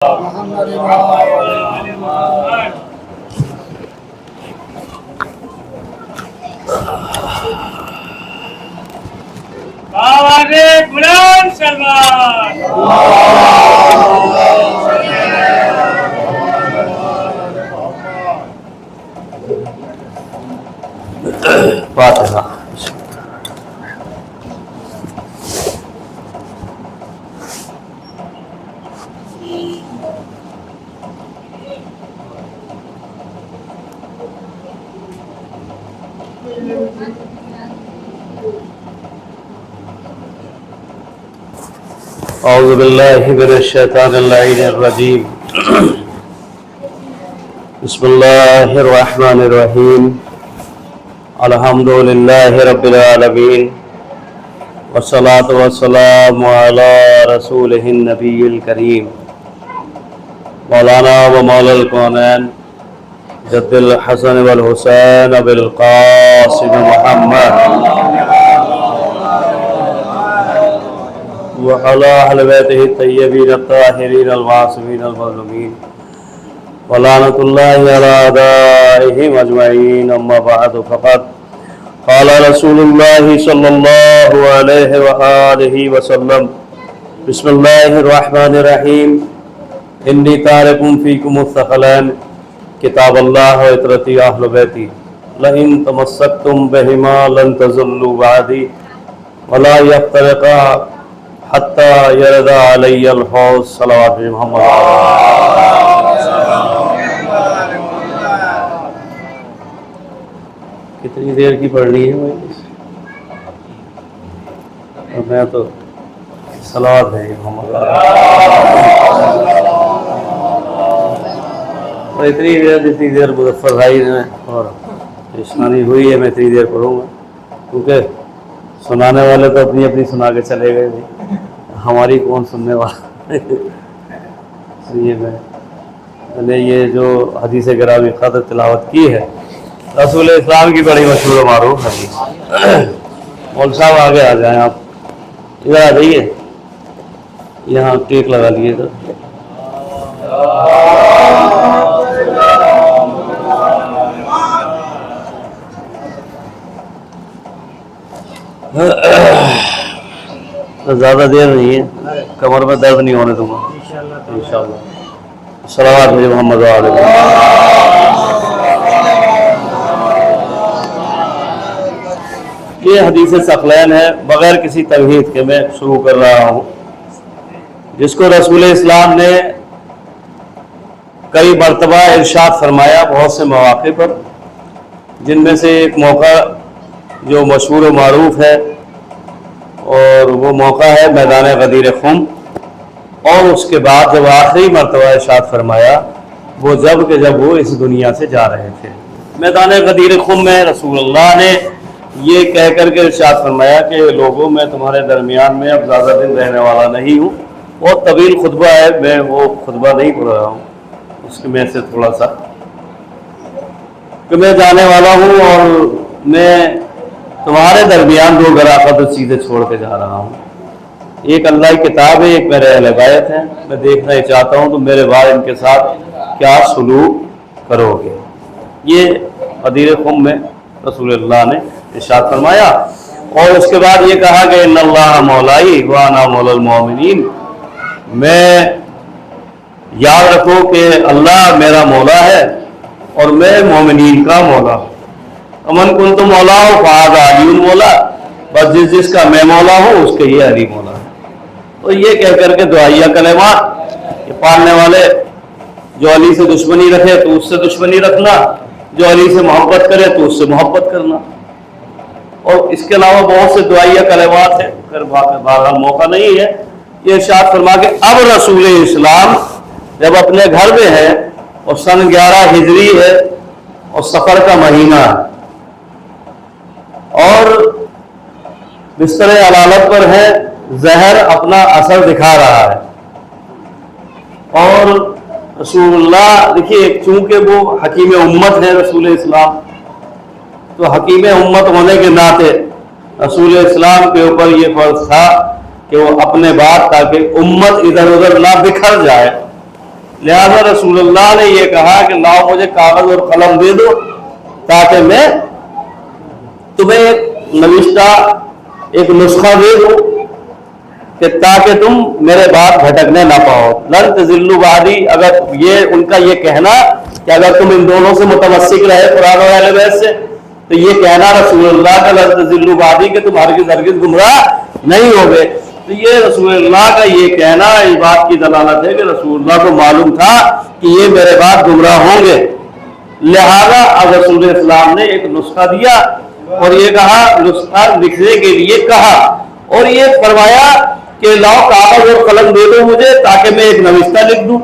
بلند سلمان فاتحہ. اعوذ باللہ من الشیطان اللعین الرجیم. بسم اللہ الرحمن الرحیم. الحمد للہ رب العالمین والصلاة والسلام علی رسولہ النبی الکریم مولانا و مولا الکونین جد الحسن والحسین بالقاسم محمد وعلى أهل بيته الطيبين الطاهرين المعصومين المظلومين ولعنة الله على أعدائهم أجمعين. أما بعد فقد قال رسول الله صلى الله عليه وآله وسلم بسم الله الرحمن الرحيم إني تارك فيكم الثقلين كتاب الله وعترتي أهل بيتي لئن تمسكتم بهما لن تضلوا بعدي ولا يفترقا حتی یرد علی الحوض. صلوات محمد. کتنی دیر کی پڑھنی ہے میں تو صلوات ہے محمد. اتنی دیر جتنی دیر مظفر بھائی نے اور اشنانی ہوئی ہے میں اتنی دیر پڑھوں گا کیونکہ سنانے والے تو اپنی اپنی سنا کے چلے گئے تھے، ہماری کون سننے والا. اس لیے میں نے یہ جو حدیث گرامی قدر تلاوت کی ہے رسول اسلام کی بڑی مشہور و معروف حدیث. مول صاحب آگے آ جائیں، آپ ادھر آ جائیے، یہاں ٹیک لگا لیے تو. زیادہ دیر نہیں ہے، کمر میں درد نہیں ہونے دوں گا انشاءاللہ. صلوات محمد علیہ. یہ حدیث ثقلین ہے، بغیر کسی تمہید کے میں شروع کر رہا ہوں، جس کو رسول اسلام نے کئی مرتبہ ارشاد فرمایا بہت سے مواقع پر، جن میں سے ایک موقع جو مشہور و معروف ہے اور وہ موقع ہے میدان غدیر خم، اور اس کے بعد جب آخری مرتبہ ارشاد فرمایا وہ جب وہ اس دنیا سے جا رہے تھے. میدان غدیر خم میں رسول اللہ نے یہ کہہ کر کے ارشاد فرمایا کہ لوگوں میں تمہارے درمیان میں اب زیادہ دن رہنے والا نہیں ہوں. بہت طویل خطبہ ہے، میں وہ خطبہ نہیں پڑھ رہا ہوں، اس میں سے تھوڑا سا کہ میں جانے والا ہوں اور میں تمہارے درمیان دو گراقت چیزیں چھوڑ کے جا رہا ہوں. ایک اللہ کی کتاب ہے، ایک میرے اہل بیت ہیں. میں دیکھنا ہی چاہتا ہوں تو میرے بعد ان کے ساتھ کیا سلوک کرو گے. یہ غدیر خم میں رسول اللہ نے ارشاد فرمایا. اور اس کے بعد یہ کہا کہ ان اللہ مولائی وانا مولا المومنین، میں یاد رکھو کہ اللہ میرا مولا ہے اور میں مومنین کا مولا ہوں. امن کن تو مولا ہو فہذا علی مولا، بس جس کا میں مولا ہوں اس کے یہ علی مولا ہے. تو یہ کہہ کر کے دعائیہ کلمات کہ پالنے والے جو علی سے دشمنی رکھے تو اس سے دشمنی رکھنا، جو علی سے محبت کرے تو اس سے محبت کرنا. اور اس کے علاوہ بہت سے دعائیہ کلمات ہیں، پھر بہرحال موقع نہیں ہے. یہ ارشاد فرما کہ اب رسول اسلام جب اپنے گھر میں ہے اور سن 11 ہجری ہے اور سفر کا مہینہ ہے اور بستر علالت پر ہے، زہر اپنا اثر دکھا رہا ہے، اور رسول اللہ دیکھیے چونکہ وہ حکیم امت ہے رسول اسلام، تو حکیم امت ہونے کے ناطے رسول اسلام کے اوپر یہ فرض تھا کہ وہ اپنے بات تاکہ امت ادھر ادھر نہ بکھر جائے لہذا رسول اللہ نے یہ کہا کہ لاؤ مجھے کاغذ اور قلم دے دو تاکہ میں تمہیں ایک نوشتہ ایک نسخہ دے دوں کہ تاکہ تم میرے بعد بھٹکنے نہ پاؤ. لن تضلوا بعدی، اگر یہ ان کا یہ کہنا کہ اگر تم ان دونوں سے متمسک رہے قرآن اور اہل بیت سے، تو یہ کہنا رسول اللہ کا لن تضلوا بعدی کہ تم ہرگز گمراہ نہیں ہوگے. تو یہ رسول اللہ کا یہ کہنا اس بات کی دلالت ہے کہ رسول اللہ کو معلوم تھا کہ یہ میرے بعد گمراہ ہوں گے. لہذا اب رسول اسلام نے ایک نسخہ دیا اور یہ کہا، نسخہ لکھنے کے لیے کہا اور یہ فرمایا کہ لاؤ کاغذ اور قلم دے دو مجھے تاکہ میں ایک نوشتہ لکھ دوں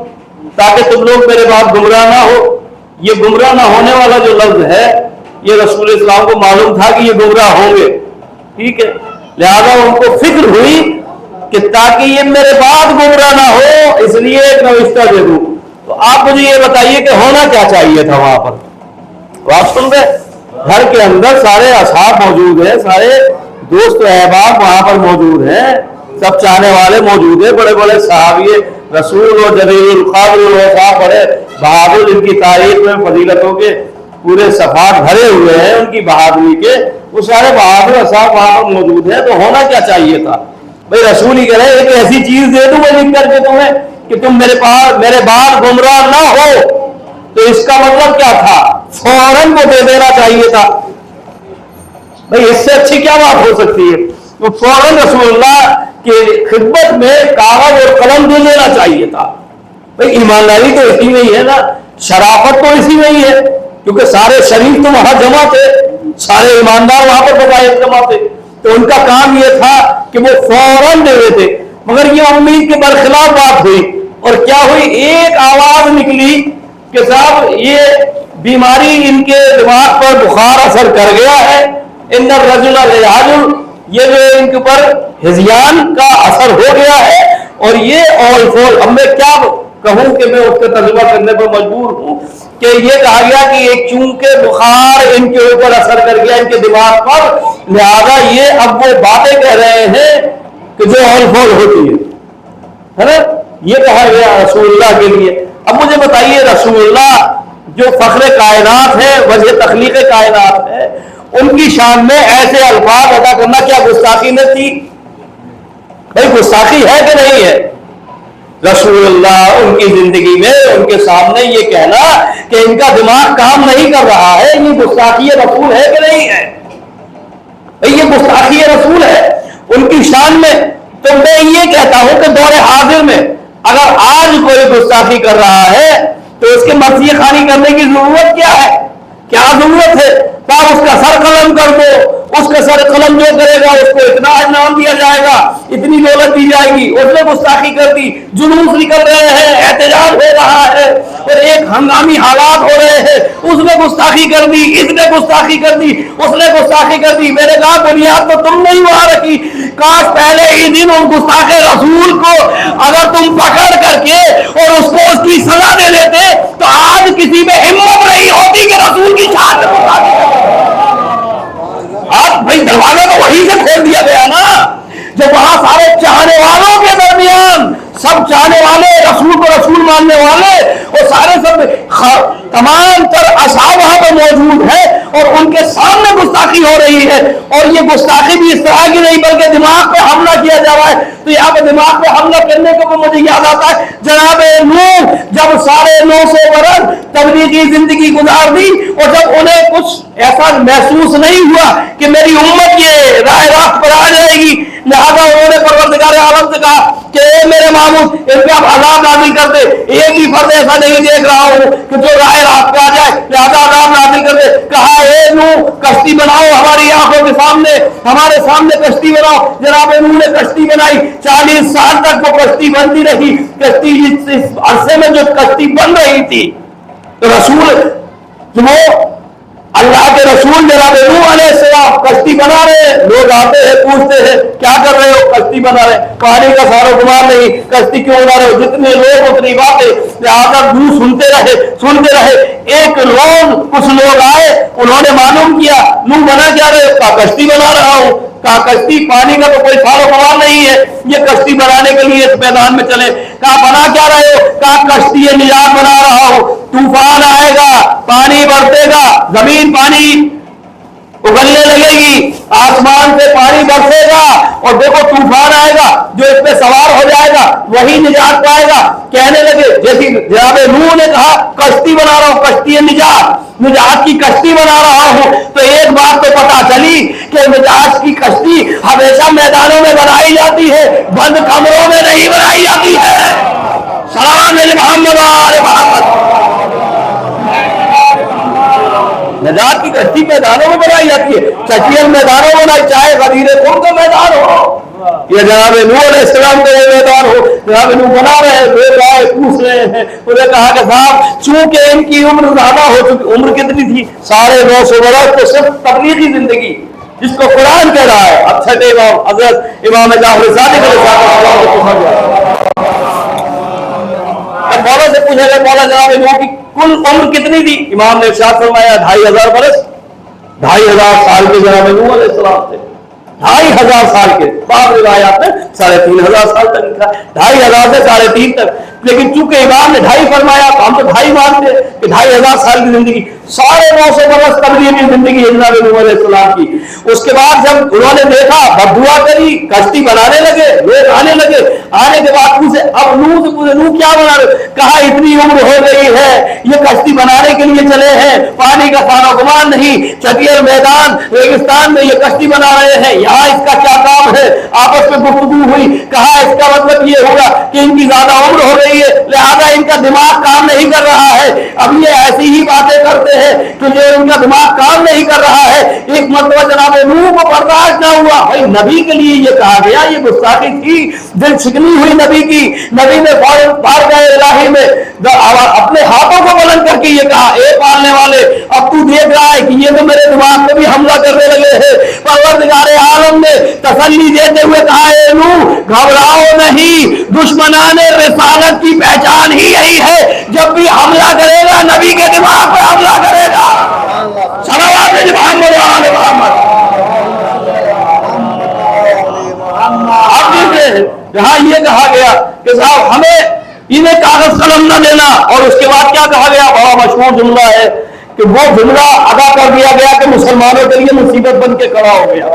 تاکہ تم لوگ میرے بعد گمراہ نہ ہو. یہ گمراہ نہ ہونے والا جو لفظ ہے یہ رسول اسلام کو معلوم تھا کہ یہ گمراہ ہوں گے. ٹھیک ہے، لہذا ان کو فکر ہوئی کہ تاکہ یہ میرے بعد گمراہ نہ ہو اس لیے ایک نوشتہ دے دوں. تو آپ مجھے یہ بتائیے کہ ہونا کیا چاہیے تھا وہاں پر؟ آپ سن رہے، گھر کے اندر سارے اصحاب موجود ہیں، سارے دوست و احباب وہاں پر موجود ہیں، سب چاہنے والے موجود ہیں، بڑے بڑے صحابی رسول اور جلیل القدر اور بڑے بہادر، ان کی تاریخ میں فضیلتوں کے پورے صفحات بھرے ہوئے ہیں ان کی بہادری کے. وہ سارے بہادر اصحاب وہاں پر موجود ہیں. تو ہونا کیا چاہیے تھا؟ بھائی رسول ہی کہہ رہے ایک ایسی چیز دے دوں میں لکھ کر کے تمہیں کہ تم میرے بعد گمراہ نہ ہو. تو اس کا مطلب کیا تھا؟ فوراً کو دے دینا چاہیے تھا. بھائی اس سے اچھی کیا بات ہو سکتی ہے؟ تو فوراً رسول اللہ کی خدمت میں کاغذ اور قلم دے دینا چاہیے تھا. بھائی ایمانداری تو اسی میں ہی ہے نا، شرافت تو اسی میں ہی ہے، کیونکہ سارے شریف تو وہاں جمع تھے، سارے ایماندار وہاں پر بقاعد جمع تھے. تو ان کا کام یہ تھا کہ وہ فوراً دے دیتے. مگر یہ امید کے برخلاف بات ہوئی اور کیا ہوئی؟ ایک آواز نکلی کہ صاحب یہ بیماری ان کے دماغ پر بخار اثر کر گیا ہے، ان الرجل لیحزن، یہ جو ان کے اوپر ہذیان کا اثر ہو گیا ہے اور یہ اول فول. اب میں کیا کہوں کہ میں اس کا ترجمہ کرنے پر مجبور ہوں کہ یہ کہا گیا کہ ایک چونکہ بخار ان کے اوپر اثر کر گیا ان کے دماغ پر، لہذا یہ اب وہ باتیں کہہ رہے ہیں کہ جو اول فول ہوتی ہے نا. یہ کہا گیا رسول اللہ کے لیے. اب مجھے بتائیے رسول اللہ جو فخر کائنات ہے، وجہ تخلیق کائنات ہے، ان کی شان میں ایسے الفاظ ادا کرنا کیا گستاخی نہ تھی؟ بھائی گستاخی ہے کہ نہیں ہے؟ رسول اللہ ان کی زندگی میں ان کے سامنے یہ کہنا کہ ان کا دماغ کام نہیں کر رہا ہے، یہ گستاخی رسول ہے کہ نہیں ہے؟ بھائی یہ گستاخی رسول ہے ان کی شان میں. تو میں یہ کہتا ہوں کہ دور حاضر میں اگر آج کوئی گستاخی کر رہا ہے تو اس کے مرثیہ خوانی کرنے کی ضرورت کیا ہے؟ کیا ضرورت ہے؟ آپ اس کا سر قلم کر دو، اس کا سر قلم جو کرے گا اس کو اتنا انعام دیا جائے گا، اتنی دولت دی جائے گی. اس نے گستاخی کر دی، جلوس نکل رہے ہیں، احتجاج ہو رہا ہے اور ایک ہنگامی حالات ہو رہے ہیں، اس نے گستاخی کر دی، اس نے گستاخی کر دی، اس نے گستاخی کر دی. میرے کہا بنیاد تو تم نہیں وہاں رکھی. کاش پہلے ہی دن ان گستاخ رسول کو اگر تم پکڑ کر کے اور اس کو اس کی سزا دے دیتے تو آج کسی میں ہمت نہیں ہوتی کہ رسول کی شان میں گستاخی کرے. آپ بھائی دروازہ تو وہیں سے کھول دیا گیا نا، جب وہاں سارے چاہنے والوں کے درمیان سب چاہنے والے رسول کو رسول ماننے والے وہ سارے سب تمام تر اصحاب وہاں پر موجود ہیں اور ان کے سامنے گستاخی ہو رہی ہے. اور یہ گستاخی بھی اس طرح کی نہیں بلکہ دماغ پہ حملہ کیا جا رہا ہے. تو یہاں پہ دماغ پہ حملہ کرنے کو مجھے یاد آتا ہے جناب نوح جب سارے 900 برس تبلیغی زندگی گزار دی اور جب انہیں کچھ ایسا محسوس نہیں ہوا کہ میری امت یہ راہ راست پر آ جائے گی، لہذا انہوں نے پروردگار عالم سے کہا کہ اے میرے معبود ان پہ آپ عذاب نازل کر دے. ایک ہی فرد ایسا نہیں دیکھ رہا ہوں کہ جو راہ راست پہ آ جائے، لہذا عذاب نازل کر دے. کہا اے نوح کشتی بناؤ ہماری آنکھوں کے سامنے، ہمارے سامنے کشتی بناؤ. جناب نوح نے کشتی بنائی، 40 سال تک وہ کشتی بنتی رہی. کشتی اس عرصے میں جو کشتی بن رہی تھی تو رسول وہ اللہ کے رسول جناب نوح علیہ السلام کشتی بنا رہے ہیں، لوگ آتے ہیں پوچھتے ہیں کیا کر رہے ہو؟ کشتی بنا رہے ہیں، پانی کا سارا گمان نہیں، کشتی کیوں بنا رہے ہو؟ جتنے لوگ اتنی باتیں، لہٰذا دور سنتے رہے ایک لوگ کچھ لوگ آئے، انہوں نے معلوم کیا نوح بنا کیا رہے ہو؟ کہا کشتی بنا رہا ہوں۔ کہا کشتی پانی کا تو کوئی سارا گمان نہیں ہے، یہ کشتی بنانے کے لیے اس میدان میں چلے۔ کہا بنا کیا رہے ہو؟ کہا کشتی نجات بنا رہا ہوں، طوفان آئے گا، پانی برسے گا، زمین پانی اگلنے لگے گی، آسمان سے پانی برسے گا اور دیکھو طوفان آئے گا، جو اس پہ سوار ہو جائے گا وہی نجات پائے گا۔ کہنے لگے جیسی جناب نوح نے کہا کشتی بنا رہا ہوں، کشتی نجات کی کشتی بنا رہا ہوں، تو ایک بات تو پتا چلی کہ نجات کی کشتی ہمیشہ میدانوں میں بنائی جاتی ہے، بند کمروں میں نہیں بنائی جاتی ہے۔ سلام علیہ محمد وعلى محمد۔ نجات کی کشتی میدانوں میں بنائی جاتی ہے، چٹیل میدانوں میں نہیں، چاہے غدیر خون کا میدان ہو یا جناب نوح علیہ السلام کا یہ میدان ہو۔ جناب نوح بنا رہے ہیں، لوگ آئے پوچھ رہے ہیں، انہوں نے کہا کہ صاحب چونکہ ان کی عمر زیادہ ہو چکی، عمر کتنی تھی؟ 950 برس، تو صرف تبلیغی زندگی جس کو قرآن کہہ رہا ہے۔ اب چھٹے امام حضرت امام جعفر صادق علیہ السلام کو پوچھا گیا، مولا سے پوچھا گیا مولا جناب نوح کی کل عمر کتنی تھی؟ امام نے ارشاد فرمایا 2500 برس، 2500 سال کے جناب نوح علیہ السلام تھے، 2500 سال کے، بعض روایات میں 3500 سال تک لکھا، 2500 سے 3.5 تک، لیکن چونکہ امام نے 2.5 فرمایا تو ہم تو 2.5 مانتے کہ 2500 سال کی زندگی، 950 برس تبلیغی زندگی ہے جناب نوح علیہ السلام کی۔ اس کے بعد جب انہوں نے دیکھا، بد دعا کری، کشتی بنانے لگے، لوگ آنے لگے، آنے کے بعد پوچھے اب نوح سے پوچھے نوح کیا بنا رہے؟ کہا اتنی عمر ہو گئی ہے، یہ کشتی بنانے کے لیے چلے ہیں، پانی کا سارا گمان نہیں، چٹیل میدان ریگستان میں یہ کشتی بنا رہے ہیں، یہاں اس کا کیا کام ہے؟ آپس میں گفتگو ہوئی، کہا اس کا مطلب یہ ہوگا کہ ان کی زیادہ عمر ہو گئی ہے، لہذا ان کا دماغ کام نہیں کر رہا ہے، اب یہ ایسی ہی باتیں کرتے ہیں کہ جو ان کا دماغ کام نہیں کر رہا ہے۔ ایک مرتبہ جناب نوح کو برداشت نہ ہوا، بھائی نبی کے لیے یہ کہا گیا، یہ گستاخی تھی، دل شکنی ہوئی نبی کی۔ نبی نے فارغ الہی میں اپنے ہاتھوں کو بلند کر کے یہ کہا، اے پالنے والے اب تو دیکھ رہا ہے کہ یہ تو میرے دماغ پہ بھی حملہ کرنے لگے ہیں۔ پروردگار عالم نے تسلی دیتے ہوئے کہا، اے نوح گھبراؤ نہیں، دشمنان رسالت کی پہچان ہی یہی ہے، جب بھی حملہ کرے گا نبی کے دماغ پہ حملہ کرے گا۔ صلوات محمد وعلى محمد۔ اب یہاں یہ کہا گیا کہ صاحب ہمیں انہیں کاغذ قلم نہ دینا، اور اس کے بعد کیا کہا گیا؟ بڑا مشہور جملہ ہے کہ وہ جملہ ادا کر دیا گیا کہ مسلمانوں کے لیے مصیبت بن کے کھڑا ہو گیا،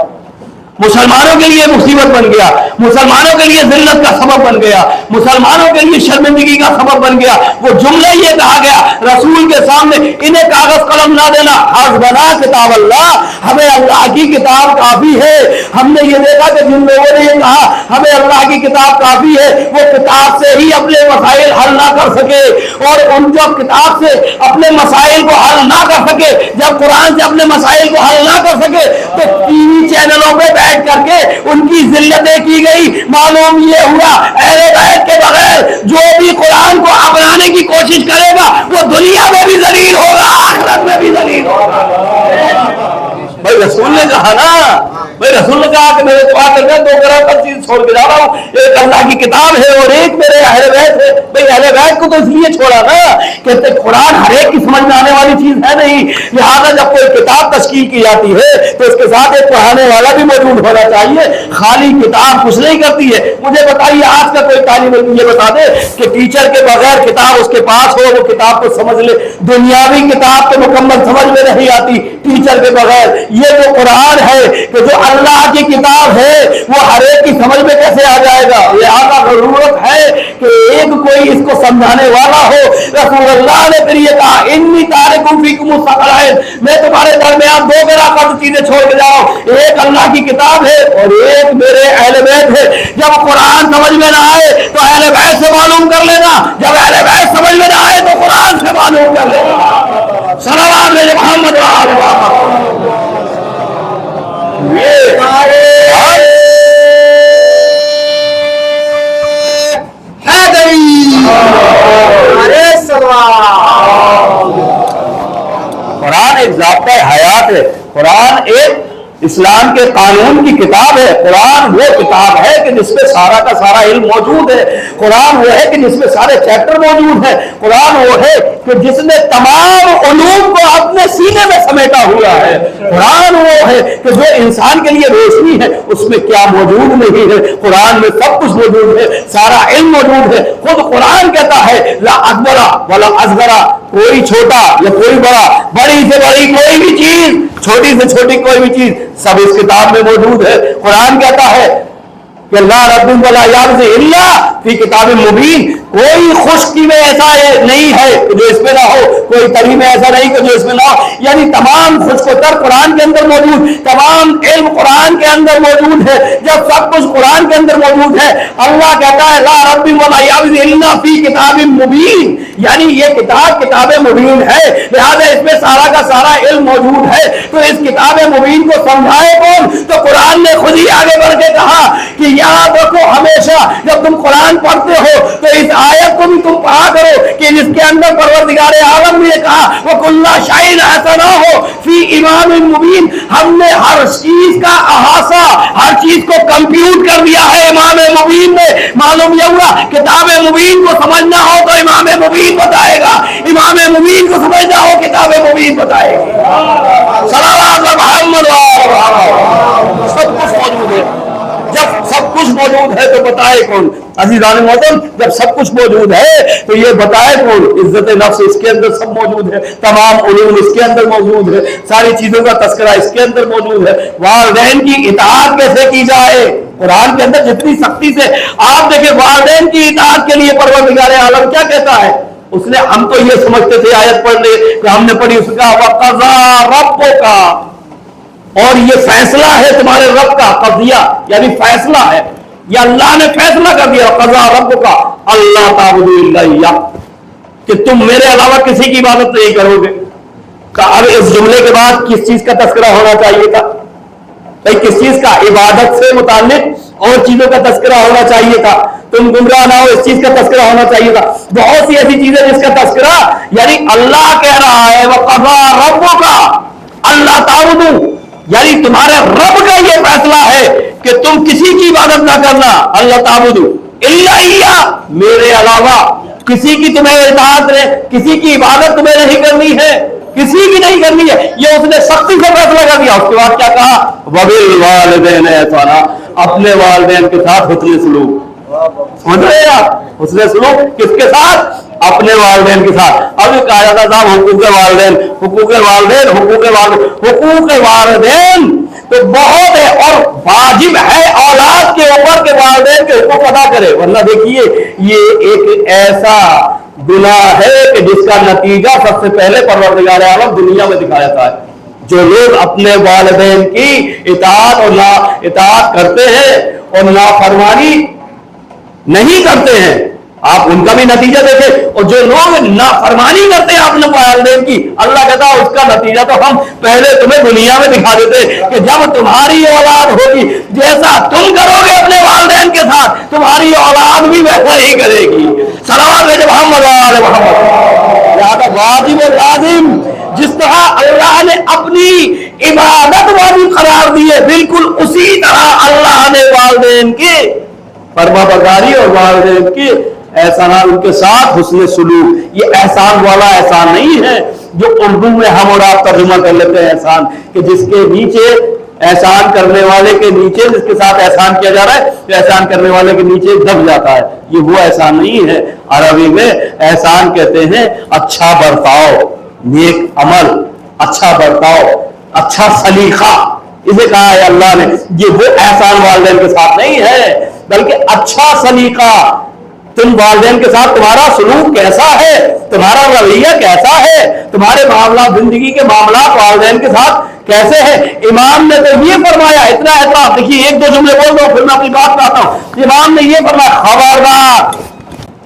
مسلمانوں کے لیے مصیبت بن گیا، مسلمانوں کے لیے ذلت کا سبب بن گیا، مسلمانوں کے لیے شرمندگی کا سبب بن گیا۔ وہ جملے یہ کہا گیا رسول کے سامنے، انہیں کاغذ قلم نہ دینا، حسبنا کتاب اللہ، ہمیں اللہ کی کتاب کافی ہے۔ ہم نے یہ دیکھا کہ جن لوگوں نے یہ کہا ہمیں اللہ کی کتاب کافی ہے، وہ کتاب سے ہی اپنے مسائل حل نہ کر سکے، اور ان جو کتاب سے اپنے مسائل کو حل نہ کر سکے، جب قرآن سے اپنے مسائل کو حل نہ کر سکے تو ٹی وی چینلوں پہ بیٹھ کر کے ان کی ذلتیں کی گئی۔ معلوم یہ ہوا اہل بیت کے بغیر جو بھی قرآن کو اپنانے کی کوشش کرے گا وہ دنیا میں بھی ذلیل ہوگا، آخرت میں بھی ذلیل ہوگا۔ بھائی رسول نے کہا نا، بھائی رسول نے کہا کہ میرے دعا کر دو گھر پر چیز چھوڑ کے جا رہا ہوں، ایک اللہ کی کتاب ہے اور ایک میرے اہل بیت ہے۔ بھائی اہل بیت کو تو اس لیے چھوڑا نا کہ قرآن ہر ایک کی سمجھ میں آنے والی چیز ہے نہیں، لہٰذا جب کوئی کتاب تشکیل کی جاتی ہے تو اس کے ساتھ ایک پڑھانے والا بھی موجود ہونا چاہیے، خالی کتاب کچھ نہیں کرتی ہے۔ مجھے بتائیے آج کا کوئی طالب علم یہ بتا دے کہ ٹیچر کے بغیر کتاب اس کے پاس ہو، وہ کتاب کو سمجھ لے، دنیاوی کتاب تو مکمل سمجھ میں نہیں آتی ٹیچر کے بغیر۔ یہ جو قرآن ہے کہ جو اللہ کی کتاب ہے وہ ہر ایک کی سمجھ میں کیسے آ جائے گا؟ لہٰذا ضرورت ہے کہ ایک کوئی اس کو سمجھانے والا ہو۔ رسول اللہ نے پھر یہ کہا، انی تارکم فیکم الثقلین، میں تمہارے درمیان دو گراکت چیزیں چھوڑ کے جاؤں، ایک اللہ کی کتاب ہے اور ایک میرے اہل بیت ہے۔ جب قرآن سمجھ میں نہ آئے تو اہل بیت سے معلوم کر لینا، جب اہل بیت سمجھ میں نہ آئے تو قرآن سے معلوم کر لینا۔ صلوات محمد وعلى محمد۔ قرآن ایک ضابطۂ حیات ہے. قرآن ایک اسلام کے قانون کی کتاب ہے. قرآن وہ کتاب ہے کہ جس میں سارا کا سارا علم موجود ہے. قرآن وہ ہے کہ جس میں سارے چیپٹر موجود ہیں. قرآن وہ ہے کہ جس نے تمام علوم کو اپنے سینے میں سمیٹا ہوا ہے. قرآن وہ ہے کہ جو انسان کے لیے روشنی ہے اس میں کیا موجود نہیں ہے. قرآن میں سب کچھ موجود ہے, سارا علم موجود ہے. خود قرآن کہتا ہے لا اکبر ولا اصغر, کوئی چھوٹا یا کوئی بڑا, بڑی سے بڑی کوئی بھی چیز, چھوٹی سے چھوٹی کوئی بھی چیز سب اس کتاب میں موجود ہے. قرآن کہتا ہے کہ لا رب ولا یابس الا فی کتاب مبین, کوئی خشکی میں ایسا نہیں ہے کہ جو اس میں نہ ہو, کوئی تری میں ایسا نہیں کہ جو اس میں نہ ہو. یعنی تمام خشک و تر قرآن کے اندر موجود, تمام علم قرآن کے اندر موجود ہے. جب سب کچھ قرآن کے اندر موجود ہے, اللہ کہتا ہے لا رب ولا یابس الا فی کتاب مبین, یعنی یہ کتاب کتاب مبین ہے, لہذا اس میں سارا کا سارا علم موجود ہے. تو اس کتاب مبین کو سمجھائے کون؟ تو قرآن نے خود ہی آگے بڑھ کے کہا کہ یاد رکھو ہمیشہ جب تم قرآن پڑھتے ہو تو اس آیت کو بھی تم پڑھا کرو کہ جس کے اندر پروردگار عالم نے کہا وَكُلَّ شَيْءٍ أَحْصَيْنَاهُ فِي إِمَامٍ مُبِينٍ, ہم نے ہر چیز کا احاطہ, ہر چیز کو کمپیوٹ کر دیا ہے امام مبین نے. معلوم یہ ہوا کتاب مبین کو سمجھنا ہو تو امام مبین بتائے گا, امام مبین کو سمجھنا ہو کتاب مبین بتائے گا. صلوات محمد سب کچھ موجود ہے. جب سب کچھ موجود ہے تو بتائے کون؟ عزیزان محترم, جب سب کچھ موجود ہے تو یہ بتائے کون؟ عزت نفس اس کے اندر سب موجود ہے, تمام علوم اس کے اندر موجود ہے, ساری چیزوں کا تذکرہ اس کے اندر موجود ہے. والدین کی اطاعت کیسے کی جائے, قرآن کے اندر جتنی سختی سے آپ دیکھیں والدین کی اطاعت کے لیے پروردگار عالم کیا کہتا ہے. اس نے, ہم تو یہ سمجھتے تھے آیت پڑھ لے کہ ہم نے پڑھی, اس کا وَقَضَىٰ رَبُّكَ, اور یہ فیصلہ ہے تمہارے رب کا. قضیہ یعنی فیصلہ ہے, یا اللہ نے فیصلہ کر دیا قضا رب کا اللہ تعبدوا الا اياه, کہ تم میرے علاوہ کسی کی عبادت نہیں کرو گے. اب اس جملے کے بعد کس چیز کا تذکرہ ہونا چاہیے تھا بھائی؟ کس چیز کا؟ عبادت سے متعلق اور چیزوں کا تذکرہ ہونا چاہیے تھا. تم گمراہ نہ ہو اس چیز کا تذکرہ ہونا چاہیے تھا. بہت سی ایسی چیزیں جس کا تذکرہ, یعنی اللہ کہہ رہا ہے وَقَضَىٰ رَبُّكَ اللہ تعبدوا, یعنی تمہارے رب کا یہ فیصلہ ہے کہ تم کسی کی عبادت نہ کرنا. اللہ تعبدوا الا اياه, میرے علاوہ کسی کی تمہیں اطاعت نہیں, کسی کی عبادت تمہیں نہیں کرنی ہے, کسی کی نہیں کرنی ہے. یہ اس نے سختی سے فیصلہ کر دیا. اس کے بعد کیا کہا؟ وَبِالْوَالِدَيْنِ إِحْسَانًا, اپنے والدین کے ساتھ حسن سلوک. سمجھ رہے ہیں آپ؟ حسن سلوک کس کے ساتھ؟ اپنے والدین کے ساتھ. اب یہ کہا جاتا تھا حقوق والدین, حقوق والدین, حقوق والدین. حقوق والدین تو بہت ہے اور واجب ہے اولاد کے اوپر کے والدین کے حقوق ادا کرے, ورنہ دیکھیے یہ ایک ایسا گناہ ہے کہ جس کا نتیجہ سب سے پہلے پروردگار عالم دنیا میں دکھا جاتا ہے. جو لوگ اپنے والدین کی اطاعت اور نا اطاعت کرتے ہیں اور نافرمانی نہیں کرتے ہیں, آپ ان کا بھی نتیجہ دیکھیں. اور جو لوگ نافرمانی کرتے ہیں اپنے والدین کی, اللہ کہتا ہے اس کا نتیجہ تو ہم پہلے تمہیں دنیا میں دکھا دیتے کہ جب تمہاری اولاد ہوگی جیسا تم کرو گے اپنے والدین کے ساتھ, تمہاری اولاد بھی ویسا ہی کرے گی. صلوات محمد علی محمد. لہذا واجب و لازم جس طرح اللہ نے اپنی عبادت واجب قرار دی ہے, بالکل اسی طرح اللہ نے والدین کی فرما برداری اور والدین کی احسانات, ان کے ساتھ حسن سلوک. یہ احسان والا احسان نہیں ہے جو اردو میں ہم اور آپ ترجمہ کر لیتے ہیں احسان, کہ جس کے نیچے احسان کرنے والے کے نیچے جس کے ساتھ احسان کیا جا رہا ہے تو احسان کرنے والے کے نیچے دب جاتا ہے. یہ وہ احسان نہیں ہے. عربی میں احسان کہتے ہیں اچھا برتاؤ, نیک عمل, اچھا برتاؤ, اچھا سلیقہ, اسے کہا ہے اللہ نے. یہ وہ احسان والدین کے ساتھ نہیں ہے بلکہ اچھا سلیقہ. تم والدین کے ساتھ تمہارا سلوک کیسا ہے, تمہارا رویہ کیسا ہے, تمہارے معاملات, زندگی کے معاملات والدین کے ساتھ کیسے ہیں. امام نے تو یہ فرمایا, اتنا اعتراف, دیکھیے ایک دو جملے بول دو پھر میں اپنی بات کرتا ہوں. امام نے یہ فرمایا خبردار.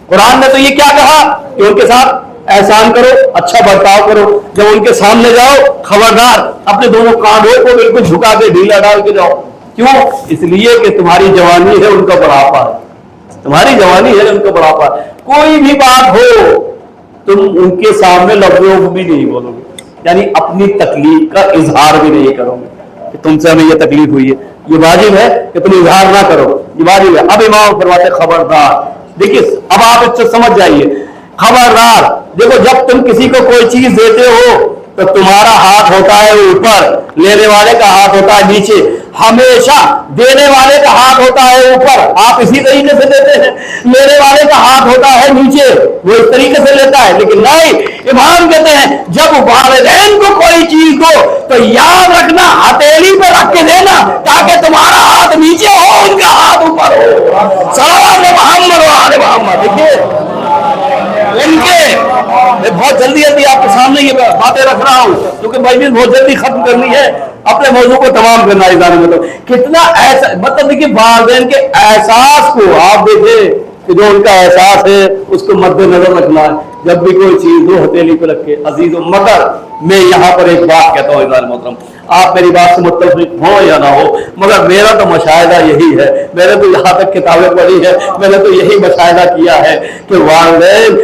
قرآن نے تو یہ کیا کہا کہ ان کے ساتھ احسان کرو, اچھا برتاؤ کرو. جب ان کے سامنے جاؤ خبردار اپنے دونوں کانوں کو بالکل جھکا کے ڈھیلا ڈال کے جاؤ. کیوں؟ اس لیے کہ تمہاری جوانی ہے ان کا بڑھاپا ہے, تمہاری جوانی ہے ان کا بڑھاپا ہے. کوئی بھی بات ہو تم ان کے سامنے لفظوں بھی نہیں بولو گے, یعنی اپنی تکلیف کا اظہار بھی نہیں کرو گے کہ تم سے ہمیں یہ تکلیف ہوئی ہے. یہ واجب ہے کہ تم اظہار نہ کرو, یہ واجب ہے. اب امام فرماتے خبردار, دیکھیے اب آپ اس سے سمجھ جائیے, خبردار دیکھو جب تم کسی کو کوئی چیز دیتے ہو تو تمہارا ہاتھ ہوتا ہے اوپر, لینے والے کا ہاتھ ہوتا ہے نیچے. ہمیشہ دینے والے کا ہاتھ ہوتا ہے اوپر, آپ اسی طریقے سے دیتے ہیں. لینے والے کا ہاتھ ہوتا ہے نیچے, وہ اس طریقے سے لیتا ہے. لیکن نہیں, امام کہتے ہیں جب والدین کو کوئی چیز دو تو یاد رکھنا ہتھیلی پہ رکھ کے دینا تاکہ تمہارا ہاتھ نیچے ہو, ان کا ہاتھ اوپر ہو. صلوات محمد و آل محمد. دیکھیے ان کے, میں بہت جلدی آپ کے سامنے یہ باتیں رکھ رہا ہوں کیونکہ مجلس بہت جلدی ختم کرنی ہے, اپنے موضوع کو تمام کرنا ہے. مطلب کتنا ایسا, مطلب دیکھیے والدین کے احساس کو آپ دیکھیں کہ جو ان کا احساس ہے اس کو مد نظر رکھنا ہے. جب بھی کوئی چیز دو ہتھیلی پہ رکھ کے. عزیز و مگر میں یہاں پر ایک بات کہتا ہوں عزیز محترم, آپ میری بات سے متفق ہو یا نہ ہو, مگر میرا تو مشاہدہ یہی ہے, میں نے تو یہاں تک کتابیں پڑھی ہے, میں نے تو یہی مشاہدہ کیا ہے کہ والدین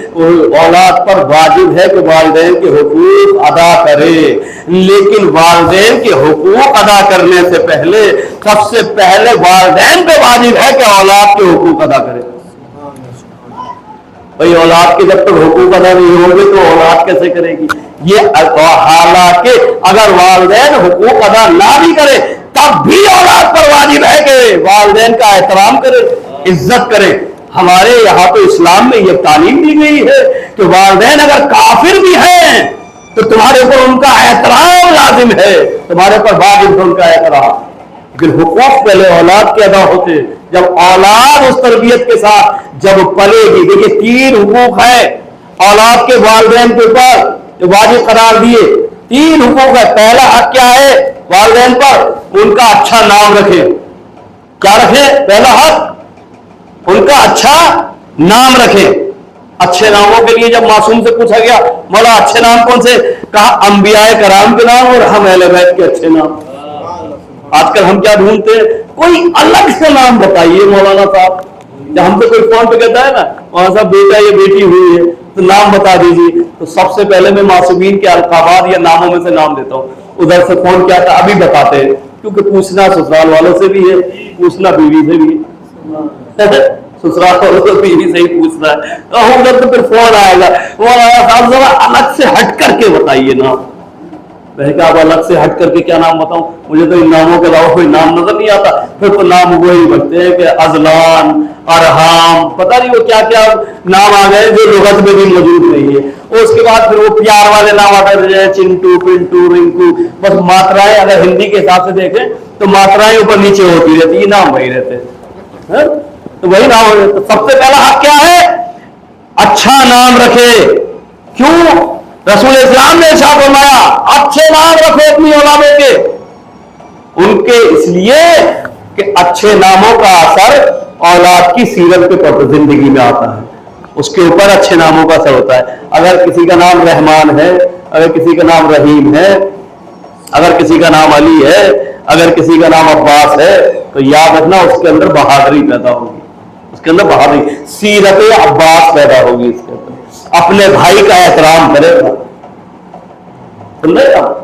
اولاد پر واجب ہے کہ والدین کے حقوق ادا کرے, لیکن والدین کے حقوق ادا کرنے سے پہلے سب سے پہلے والدین پہ واجب ہے کہ اولاد کے حقوق ادا کرے. بھئی اولاد کے جب تک حقوق ادا نہیں ہوں گے تو اولاد کیسے کرے گی؟ یہ حالانکہ اگر والدین حقوق ادا نہ بھی کرے تب بھی اولاد پر واجب ہے کہ والدین کا احترام کرے, عزت کرے. ہمارے یہاں تو اسلام میں یہ تعلیم دی گئی ہے کہ والدین اگر کافر بھی ہیں تو تمہارے اوپر ان کا احترام لازم ہے, تمہارے اوپر واجب ہے ان کا احترام. لیکن حقوق پہلے اولاد کے ادا ہوتے, جب اولاد اس تربیت کے ساتھ جب پلے گی. دیکھیے 3 حقوق ہے اولاد کے والدین کے اوپر جو واجب قرار دیے, 3 حقوق ہے. پہلا حق کیا ہے والدین پر, ان کا اچھا نام رکھے. کیا رکھے؟ پہلا حق ان کا اچھا نام رکھے. اچھے ناموں کے لیے جب معصوم سے پوچھا گیا مولا اچھے نام کون سے, کہا انبیاء کرام کے نام اور ہم اہل بیت کے اچھے نام. آج کل ہم کیا ڈھونڈتے ہیں, کوئی الگ سے نام بتائیے مولانا صاحب. جب ہم سے کوئی فون پہ کہتا ہے نا مولانا صاحب بیٹا یہ بیٹی ہوئی ہے تو نام بتا دیجیے, تو سب سے پہلے میں معصومین کے القابات یا ناموں میں سے نام دیتا ہوں. ادھر سے فون کیا تھا ابھی بتاتے ہیں, کیونکہ پوچھنا سسرال والوں سے بھی ہے, پوچھنا بیوی سے بھی ہے. سسرال والوں سے بیوی سے ہی پوچھنا ہے, ادھر تو پھر فون آئے گا مولانا صاحب ذرا الگ سے ہٹ کر کے بتائیے نام. میں کہ آپ الگ سے ہٹ کر کے کیا نام بتاؤں, مجھے تو ان ناموں کے علاوہ کوئی نام نظر نہیں آتا. پھر تو نام وہی بچتے ہیں کہ ازلان, ارحام, پتہ نہیں وہ کیا کیا نام آ گئے جو لغت میں بھی موجود نہیں ہے. اور اس کے بعد پھر وہ پیار والے نام آتے ہیں چنٹو, پنٹو, رنکو. بس ماترائیں اگر ہندی کے حساب سے دیکھیں تو ماترائیں اوپر نیچے ہوتی رہتی, یہ نام وہی رہتے ہیں, تو وہی نام ہو جاتا. تو سب سے پہلا حق کیا ہے, اچھا نام رکھے. کیوں؟ رسول اسلام نے ارشاد فرمایا اچھے نام رکھو اپنی اولادوں کے. ان کے اس لیے کہ اچھے ناموں کا اثر اولاد کی سیرت پہ پڑتا, زندگی میں آتا ہے, اس کے اوپر اچھے ناموں کا اثر ہوتا ہے. اگر کسی کا نام رحمان ہے, اگر کسی کا نام رحیم ہے, اگر کسی کا نام علی ہے, اگر کسی کا نام عباس ہے, تو یاد رکھنا اس کے اندر بہادری پیدا ہوگی, اس کے اندر بہادری, سیرت عباس پیدا ہوگی. اس کے اندر اپنے بھائی کا احترام کرے گا,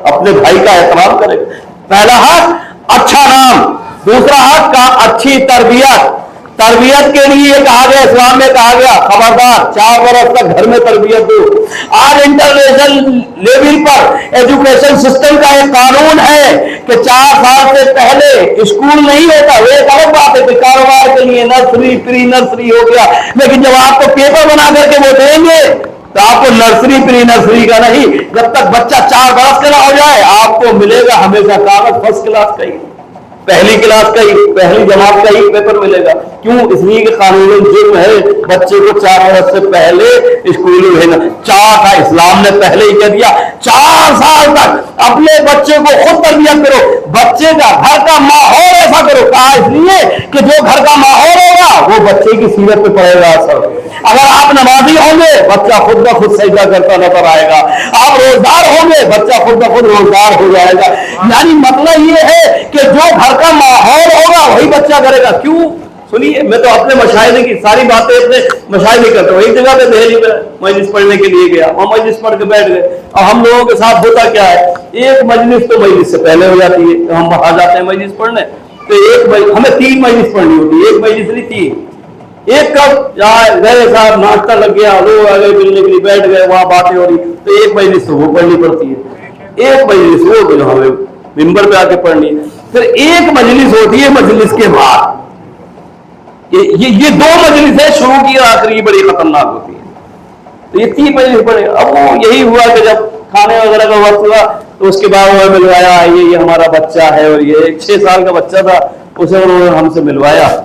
اپنے بھائی کا احترام کرے گا. پہلا حق اچھا نام. دوسرا حق کا اچھی تربیت. تربیت کے لیے یہ کہا گیا, اسلام میں کہا گیا خبردار 4 برس تک گھر میں تربیت دو. آج انٹرنیشنل لیول پر ایجوکیشن سسٹم کا ایک قانون ہے کہ 4 سال سے پہلے اسکول نہیں ہوتا. وہ ایک الگ بات ہے کہ کاروبار کے لیے نرسری, پری نرسری ہو گیا, لیکن جب آپ کو پیپر بنا کر کے وہ دیں گے تو آپ کو نرسری پری نرسری کا نہیں, جب تک بچہ 4 برس کا نہ ہو جائے آپ کو ملے گا ہمیشہ کاغذ فرسٹ کلاس کا ہی, پہلی کلاس کا ہی, پہلی جماعت کا ہی پیپر ملے گا. کیوں؟ اس لیے کہ قانون جرم ہے بچے کو 4 برس سے پہلے اسکول میں بھیجنا. 4 کا اسلام نے پہلے ہی کہہ دیا 4 سال تک اپنے بچے کو خود تربیت کرو. بچے کا گھر کا ماحول ایسا کرو, کہا اس لیے کہ جو گھر کا ماحول ہوگا وہ بچے کی سیرت پہ پڑے گا اثر. اگر آپ نمازی ہوں گے بچہ خود بخود سجدہ کرتا نظر آئے گا. آپ روزدار ہوں گے بچہ خود بخود روزدار ہو جائے گا. یعنی مطلب یہ ہے کہ جو گھر کا ماحول ہوگا وہی بچہ کرے گا. کیوں؟ سنیے، میں تو اپنے مشاہدے کی ساری باتیں اپنے مشاہدے کرتا ہوں. ایک جگہ پہ دہلی میں مجلس پڑھنے کے لیے گیا، وہاں مجلس پڑھ کے بیٹھ گئے. اور ہم لوگوں کے ساتھ ہوتا کیا ہے، ایک مجلس تو مجلس سے پہلے ہو جاتی ہے، ہم باہر جاتے ہیں مجلس پڑھنے، تو ایک ہمیں 3 مجلس پڑھنی ہوتی ہے، ایک مجلس نہیں 3. ایک کب جہاں گئے صاحب ناشتہ لگ گیا، لوگ آگے ملنے کے لیے بیٹھ گئے، وہاں باتیں ہو رہی، تو ایک مجلس تو وہ پڑھنی پڑتی ہے، ایک مجلس وہ جو ہمیں ممبر پہ آ کے پڑھنی ہے. پھر ایک مجلس ہوتی ہے مجلس کے بعد. یہ 2 مجلس ہے، شروع کی اور آخری بڑی خطرناک ہوتی ہے. تو یہ 3 مجلس پڑھے. اب وہ یہی ہوا کہ جب کھانے وغیرہ کا وقت ہوا تو اس کے بعد وہ ملوایا، یہ ہمارا بچہ ہے، اور یہ 6 سال کا بچہ تھا، اسے انہوں نے ہم سے ملوایا ہے.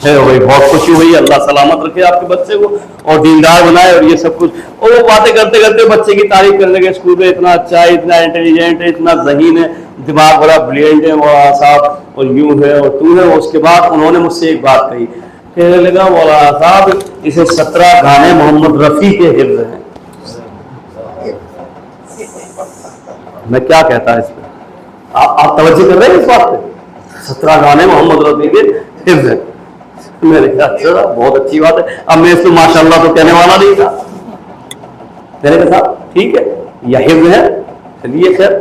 وہی بہت خوشی ہوئی، اللہ سلامت رکھے آپ کے بچے کو اور دیندار بنائے اور یہ سب کچھ. اور وہ باتیں کرتے کرتے بچے کی تعریف کرنے لگے، اسکول میں اتنا اچھا ہے، اتنا انٹیلیجنٹ ہے، اتنا ذہین ہے، دماغ بڑا بریلینٹ ہے، وہ صاحب اور یوں ہے اور تو ہے. اس کے بعد انہوں نے مجھ سے ایک بات کہی، کہنے لگا مولانا صاحب اسے 17 گانے محمد رفیع کے حفظ ہیں. میں کیا کہتا ہے اس پہ، آپ توجہ کر رہے ہیں اس بات پہ؟ 17 گانے محمد رفیع کے حفظ ہیں. میں نے کہا اچھا بہت اچھی بات ہے. اب میں اس کو ماشاء اللہ تو کہنے والا نہیں تھا. میں نے کہا ٹھیک ہے یہ حفظ ہے، چلیے خیر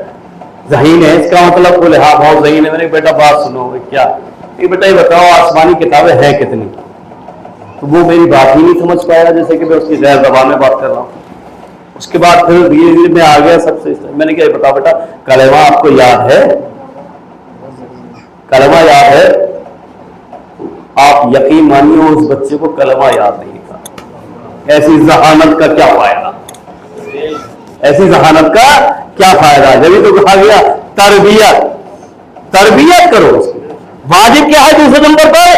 ذہین ہے، اس کا مطلب بولے ہاں بہت ذہین ہے. میں نے بیٹا بات سنو. کیا بیٹا یہ بتاؤ آسمانی کتابیں ہیں کتنی؟ تو وہ میری بات ہی نہیں سمجھ پایا، جیسے کہ میں اس کی غیر زبان میں بات کر رہا ہوں. اس کے بعد پھر دھیرے دھیرے میں آ گیا سب سے. میں نے کہا بتاؤ بیٹا کلمہ آپ کو یاد ہے؟ کلمہ یاد ہے؟ آپ یقین مانیے اس بچے کو کلمہ یاد نہیں تھا. ایسی ذہانت کا کیا فائدہ، ایسی ذہانت کا کیا فائدہ. جبھی تو کہا گیا تربیت کرو. اس کی واجب کیا ہے؟ دوسرے نمبر پر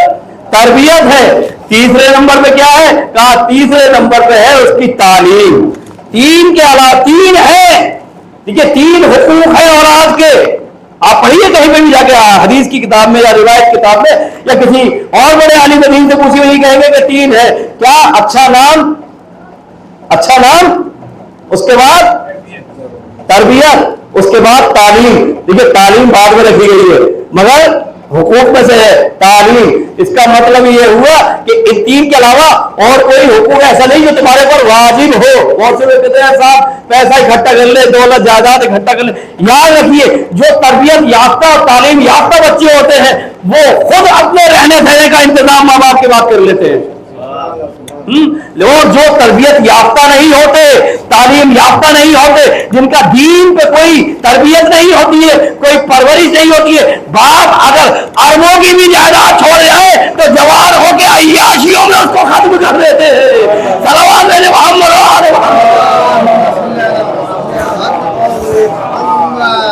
تربیت ہے. تیسرے نمبر پہ کیا ہے؟ کہا تیسرے نمبر پہ ہے اس کی تعلیم. 3 کے علاوہ 3 ہے، ٹھیک ہے، 3 حقوق ہیں اولاد کے. آپ پڑھیے کہیں پہ بھی جا کے حدیث کی کتاب میں یا روایت کتاب میں یا کسی اور بڑے عالم دین سے پوچھی ہوئی کہیں گے کہ 3 ہے. کیا؟ اچھا نام، اچھا نام، اس کے بعد تربیت، اس کے بعد تعلیم. دیکھیے تعلیم بعد میں رکھی گئی ہے مگر حقوق میں سے ہے تعلیم. اس کا مطلب یہ ہوا کہ ان 3 کے علاوہ اور کوئی حقوق ایسا نہیں جو تمہارے پر واجب ہو. بہت سے لوگ کہتے ہیں صاحب پیسہ اکٹھا کر لے، دولت جائیداد اکٹھا کر لے. یاد رکھیے جو تربیت یافتہ اور تعلیم یافتہ بچے ہوتے ہیں وہ خود اپنے رہنے سہنے کا انتظام ماں باپ کے بات کر لیتے ہیں. اور جو تربیت یافتہ نہیں ہوتے، تعلیم یافتہ نہیں ہوتے، جن کا دین پہ کوئی تربیت نہیں ہوتی ہے، کوئی پرورش نہیں ہوتی ہے، باپ اگر اربوں کی بھی جائیداد چھوڑ جائے تو جوان ہو کے عیاشیوں میں اس کو ختم کر دیتے ہیں. صلوات علی محمد.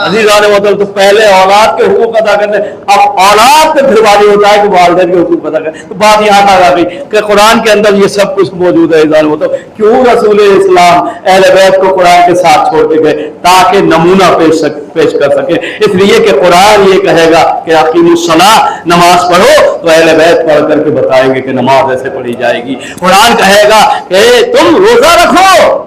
عزیزان محترم تو پہلے اولاد کے حقوق ادا کرتے، اب اولاد پہ پھر واجب ہوتا ہے کہ والدین کے حقوق ادا کریں. تو بات یہاں تک آ گئی کہ قرآن کے اندر یہ سب کچھ موجود ہے. عزیزان محترم کیوں رسول اسلام اہل بیت کو قرآن کے ساتھ چھوڑ کے گئے؟ تاکہ نمونہ پیش کر سکے. اس لیے کہ قرآن یہ کہے گا کہ اقیموا الصلاۃ، نماز پڑھو، تو اہل بیت پڑھ کر کے بتائیں گے کہ نماز ایسے پڑھی جائے گی. قرآن کہے گا کہ تم روزہ رکھو،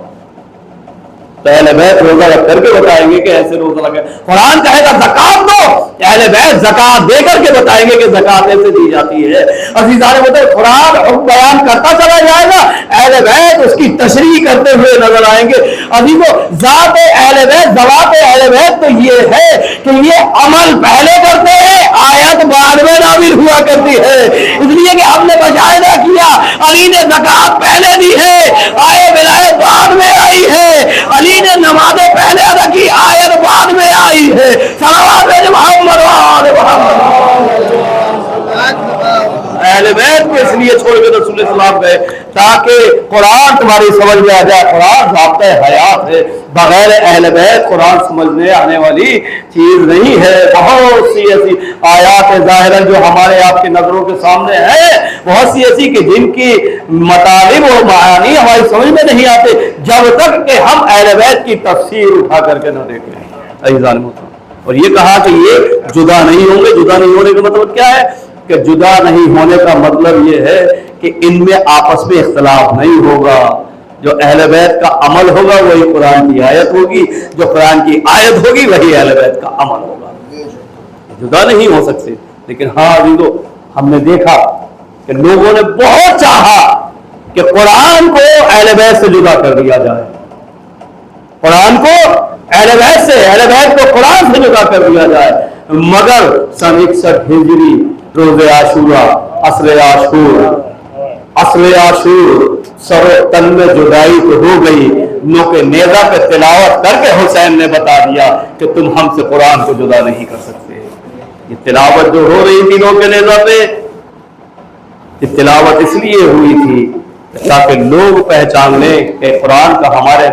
تو اہل بیت روزہ رکھ کر کے بتائیں گے کہ ایسے روزہ رکھے. قرآن کہے گا زکات دو، اہل بیت زکات دے کر کے بتائیں گے کہ زکات ایسے دی جاتی ہے. عزیزان مطلب قرآن حکم بیان کرتا چلا جائے گا، اہل بیت اس کی تشریح کرتے ہوئے نظر آئیں گے. عزیزو ذات اہل بیت، ذوات اہل بیت تو یہ ہے کہ یہ عمل پہلے کرتے ہیں، آیت بعد میں نازل ہوا کرتی ہے. اس لیے کہ ہم نے مشاہدہ کیا علی نے زکات پہلے دی ہے، آئے ولایت بعد میں آئی ہے. علی نے نمازیں پہلے ادا کی، آیت بعد میں آئی ہے. صلوات محمد اہل بیت کو اس لیے چھوڑ کے رسول اسلام گئے تاکہ قرآن تمہاری سمجھ میں آ جائے. قرآن ضابطۂ حیات ہے، بغیر اہل بیت قرآن سمجھنے آنے والی چیز نہیں ہے. بہت سی ایسی آیات ظاہرہ جو ہمارے آپ کی نظروں کے سامنے ہیں، بہت سی ایسی کہ جن کی مطالب اور معانی ہماری سمجھ میں نہیں آتے جب تک کہ ہم اہل بیت کی تفسیر اٹھا کر کے نہ دیکھیں. عزیزان محترم اور یہ کہا کہ یہ جدا نہیں ہوں گے. جدا نہیں ہونے کا مطلب کیا ہے؟ کہ جدا نہیں ہونے کا مطلب یہ ہے کہ ان میں آپس میں اختلاف نہیں ہوگا. جو اہل بیت کا عمل ہوگا وہی قرآن کی آیت ہوگی، جو قرآن کی آیت ہوگی وہی اہل بیت کا عمل ہوگا. جدا نہیں ہو سکتے. لیکن ہاں عزیزو ہم نے دیکھا کہ لوگوں نے بہت چاہا کہ قرآن کو اہل بیت سے جدا کر دیا جائے، قرآن کو اہل بیت سے، اہل بیت کو قرآن سے جدا کر دیا جائے، مگر سن 61 ہجری روز عاشورہ، عصر عاشور سر و تن میں جدائی تو ہو گئی، نوک نیزہ پہ تلاوت کر کے حسین نے بتا دیا کہ تم ہم سے قرآن کو جدا نہیں کر سکتے۔ یہ تلاوت جو ہو رہی تھی نوک نیزہ پہ، یہ تلاوت اس لیے ہوئی تھی تاکہ لوگ پہچان لیں کہ قرآن کا ہمارے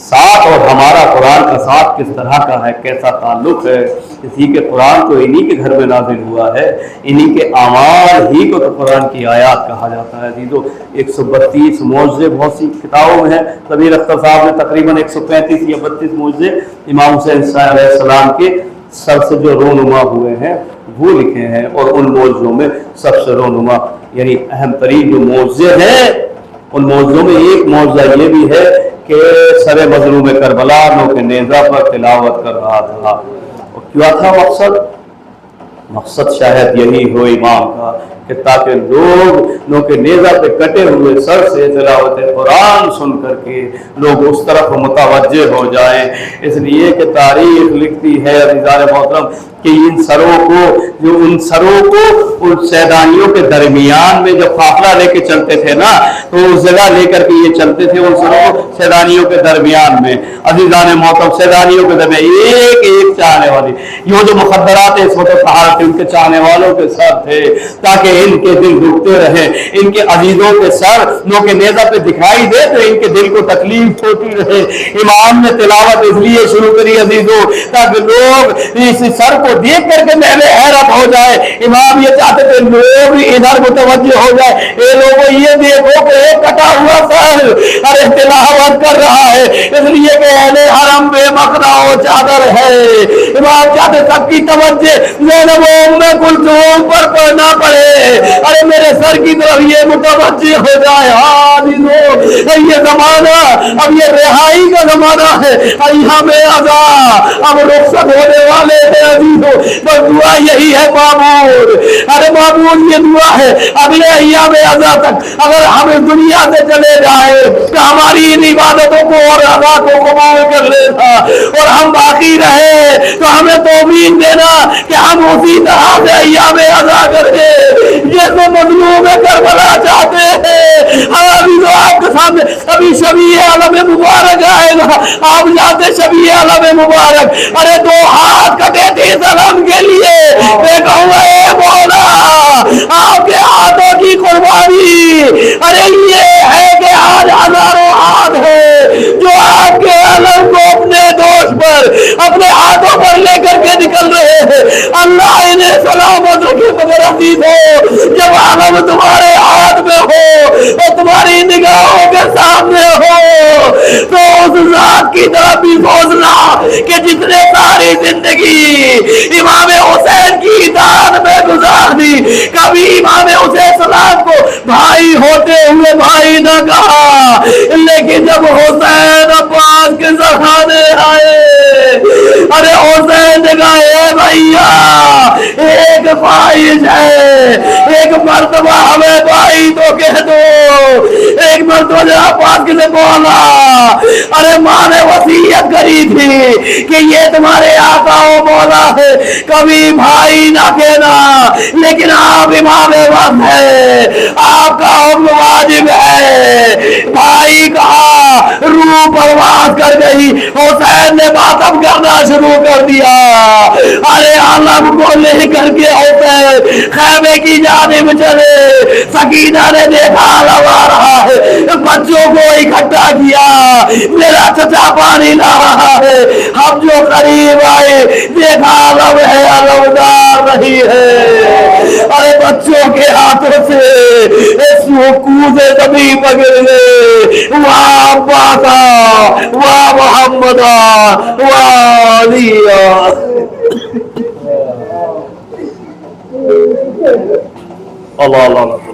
ساتھ اور ہمارا قرآن کا ساتھ کس طرح کا ہے، کیسا تعلق ہے۔ اسی کے قرآن تو انہی کے گھر میں نازل ہوا ہے، انہی کے اعمال ہی کو تو قرآن کی آیات کہا جاتا ہے۔ عزیزو 132 معجزے بہت سی کتابوں میں ہیں، ضمیر اختر صاحب نے تقریباً 135 یا 32 معجزے امام حسین علیہ السلام کے سر سے جو رونما ہوئے ہیں وہ لکھے ہیں، اور ان معجزوں میں سب سے رونما یعنی اہم ترین جو معجزے ہیں ان معجزوں میں ایک معجزہ یہ بھی ہے کہ سر مظلوم کربلا نوک نیزہ پر تلاوت کر رہا تھا۔ اور کیا تھا مقصد شاید یہی ہو امام کا کہ تاکہ لوگ نوک نیزہ پہ کٹے ہوئے سر سے تلاوت قرآن سن کر کے لوگ اس طرف متوجہ ہو جائیں۔ اس لیے کہ تاریخ لکھتی ہے عزیزان محترم کہ ان سروں کو ان سیدانیوں کے درمیان میں جب قافلہ لے کے چلتے تھے نا تو اس جگہ لے کر کے یہ چلتے تھے، ان سروں کو سیدانیوں کے درمیان میں، عزیزان محترم سیدانیوں کے درمیان ایک چاہنے والی، یہ جو مخدرات اس وقت طہارت ان کے چاہنے والوں کے سر تھے تاکہ ان کے دل رکتے رہے، ان کے عزیزوں کے سر نوک نیزہ پہ دکھائی دے تو ان کے دل کو تکلیف ہوتی رہے۔ امام نے تلاوت اس لیے شروع کری عزیزوں تاکہ لوگ اس سر کو دیکھ کر کے محلے حیرت ہو جائے۔ امام یہ چاہتے تھے لوگ ادھر متوجہ ہو جائے، اے لوگوں یہ دیکھو کہ ایک کٹا ہوا سر ارے تلاوت کر رہا ہے، اس لیے کہ اہل حرم بے مخنا و چادر ہے۔ امام چاہتے سب کی توجہ زینب و ام کلثوم پر نہ پڑے، ارے میرے سر کی طرف یہ متوجہ ہو جائے۔ یہ زمانہ اب یہ رہائی کا زمانہ ہے، ایام عزا اب رخصت ہونے والے ہیں عزیزوں، بس دعا یہی ہے معمول، ارے معمول یہ دعا ہے اگلے ایام عزا تک اگر ہم اس دنیا سے چلے جائیں تو ہماری ان عبادتوں کو اور عزا کو قبول کر لینا، اور ہم باقی رہے تو ہمیں توفیق دینا کہ ہم اسی طرح سے ایام عزا کر کے یہ تو مظلوم کربلا چاہتے ہیں۔ ابھی تو آپ کے سامنے ابھی شبیہ عالم مبارک آئے گا، آپ جاتے شبیہ عالم مبارک، ارے دو ہاتھ کٹے تھے سلام کے لیے، میں کہوں گا اے مولا آپ کے ہاتھوں کی قربانی، ارے یہ ہے کہ آج ہزاروں ہاتھ ہے جو آپ کے علم کو اپنے دوست پر اپنے ہاتھوں پر لے کر کے نکل رہے ہیں۔ اللہ انہیں سلامت رکھے مگر عزیز ہو جب عالم تمہارے ہاتھ میں ہو اور تمہاری نگاہوں کے سامنے ہو تو اس ذات کی طرف بھی سوچنا کہ جس نے ساری زندگی امام حسین کی اطاعت میں گزار دی، کبھی امام حسین سلام کو بھائی ہوتے ہوئے بھائی نہ کہا، لیکن جب حسین عباس کے زمانے آئے ارے حسین نے کہا اے بھیا ایک خواہش ہے، ایک مرتبہ ہمیں بھائی تو کہہ دو، ایک مرتبہ جب پاس کے سے بولا ارے ماں نے وصیت کری تھی کہ یہ تمہارے آقا و مولا ہے کبھی بھائی نہ کہنا، لیکن آپ امام وقت ہے، آپ کا حکم واجب ہے، بھائی کہا روح پرواز کر گئی، حسین نے ماتم کرنا شروع کر دیا، ارے علم کو لے کر کے حسین خیمے کی جانب چلے، سکینہ نے دیکھا علم آ رہا ہے، بچوں کو اکٹھا کیا، میرا چچا پانی لا رہا ہے، ہم جو قریب آئے دیکھا علم ہے، علمدار نہیں ہے، ارے بچوں کے ہاتھوں سے اس کوزے زمین پکڑ لے، واہ عباسا واہ محمدا واہ علیہ اللہ اللہ